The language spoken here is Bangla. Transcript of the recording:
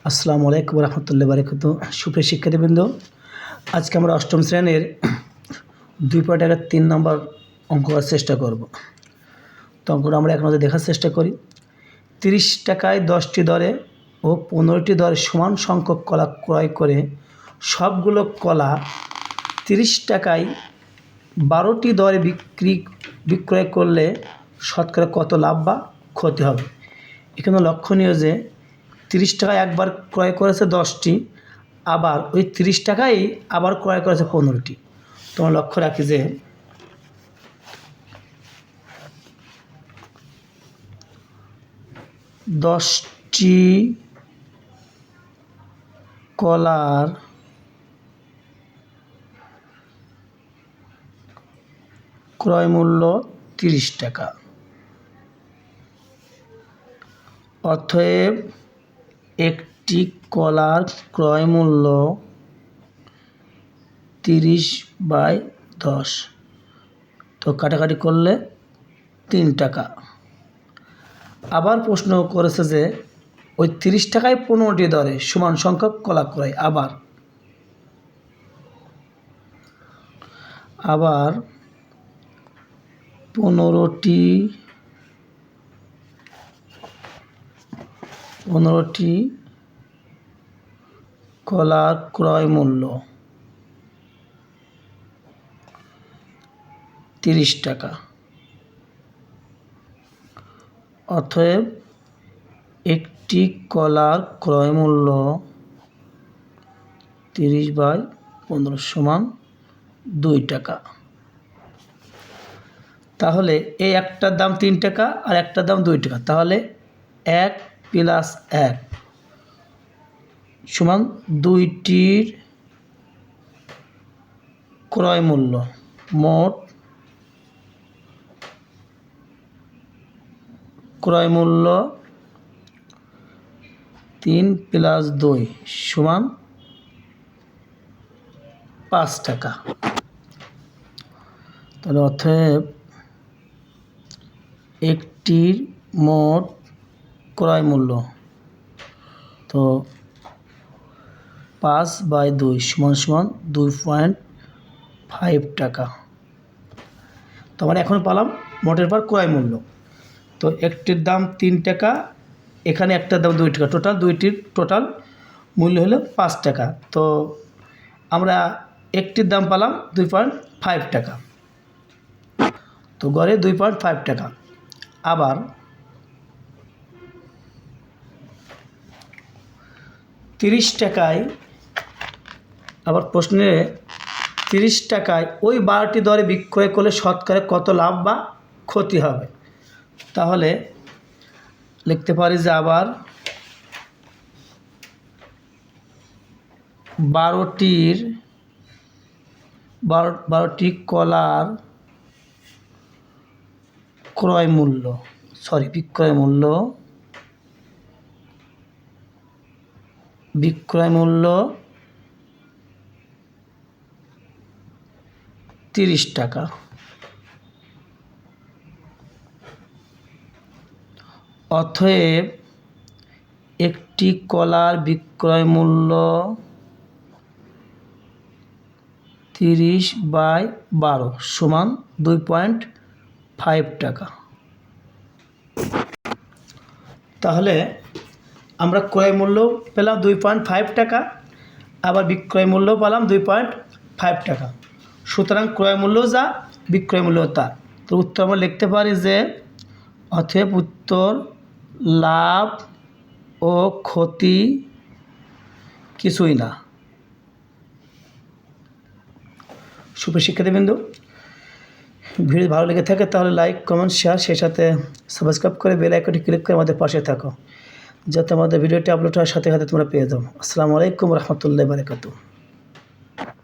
আসসালামু আলাইকুম রহমতুল্লাহ বারাকাতু। সুপ্রিয় শিক্ষার্থীবৃন্দ, আজকে আমরা অষ্টম শ্রেণীর 2.3 নম্বর অঙ্ক করার চেষ্টা করব। তো অঙ্কটা আমরা এক নজরে দেখার চেষ্টা করি। 30 টাকায় 10টি দরে ও 15টি দরে সমান সংখ্যক কলা ক্রয় করে সবগুলো কলা 30 টাকায় 12টি দরে বিক্রয় করলে শতকরা কত লাভ বা ক্ষতি হবে। এখানে লক্ষণীয় যে 30 টাকায় একবার ক্রয় করেছে 10টি, আবার ওই 30 টাকায় আবার ক্রয় করেছে 15টি। তোমরা লক্ষ্য রাখি যে 10টি কলার ক্রয় মূল্য 30 টাকা। অতএব একটি কলার ক্রয় মূল্য 30/10, তো কাটাকাটি করলে 3 টাকা। আবার প্রশ্ন করেছে যে ওই 30 টাকায় 15টি দরে সমান সংখ্যক কলা ক্রয়, আবার 15টি কলার ক্রয় মূল্য 30 টাকা। অতএব একটি কলার ক্রয় মূল্য 30/15 সমান 2 টাকা। তাহলে এই একটার দাম 3 টাকা আর একটার দাম 2 টাকা, তাহলে 1 + 1 সমান 2টির ক্রয় মূল্য। মোট ক্রয় মূল্য 3 + 2 সমান 5 টাকা। তাহলে অতএব একটির মোট ক্রয় মূল্য, তো 5/2 সমান 2.5 টাকা। তো আমরা এখন পেলাম মোটের পর ক্রয় মূল্য। তো একটির দাম 3 টাকা, এখানে একটার দাম 2 টাকা, দুইটির টোটাল মূল্য হলো 5 টাকা। তো আমরা একটির দাম পেলাম 2.5 টাকা, তো গড়ে 2.5 টাকা। আবার 30 টাকায়, আবার প্রশ্নে 30 টাকায় ওই 12টি দরে বিক্রয় করলে শতকরা কত লাভ বা ক্ষতি হবে। তাহলে লিখতে পারি যে আবার 12টি কলার বিক্রয় মূল্য 30 টাকা। অতএব একটি কলার বিক্রয় মূল্য 30/12 সমান 2.5 টাকা। তাহলে আমরা ক্রয় মূল্য পেলাম 2.5 টাকা, আবার বিক্রয় মূল্য পেলাম 2.5 টাকা। সুতরাং ক্রয় মূল্য যা, বিক্রয় মূল্য তা। তো উত্তর আমরা লিখতে পারি যে অতএব উত্তর লাভ ও ক্ষতি কিছুই না। সুপ্রিয় শিক্ষার্থীবৃন্দ, ভিডিও ভালো লেগে থাকে তাহলে লাইক, কমেন্ট, শেয়ার, সেই সাথে সাবস্ক্রাইব করে বেল আইকনটি ক্লিক করে আমাদের পাশে থাকো, যাতে আমাদের ভিডিওটি আপলোড হওয়ার সাথে সাথে তোমরা পেয়ে যাও। আসসালামু আলাইকুম রহমতুল্লাহ বারাকাতুহু।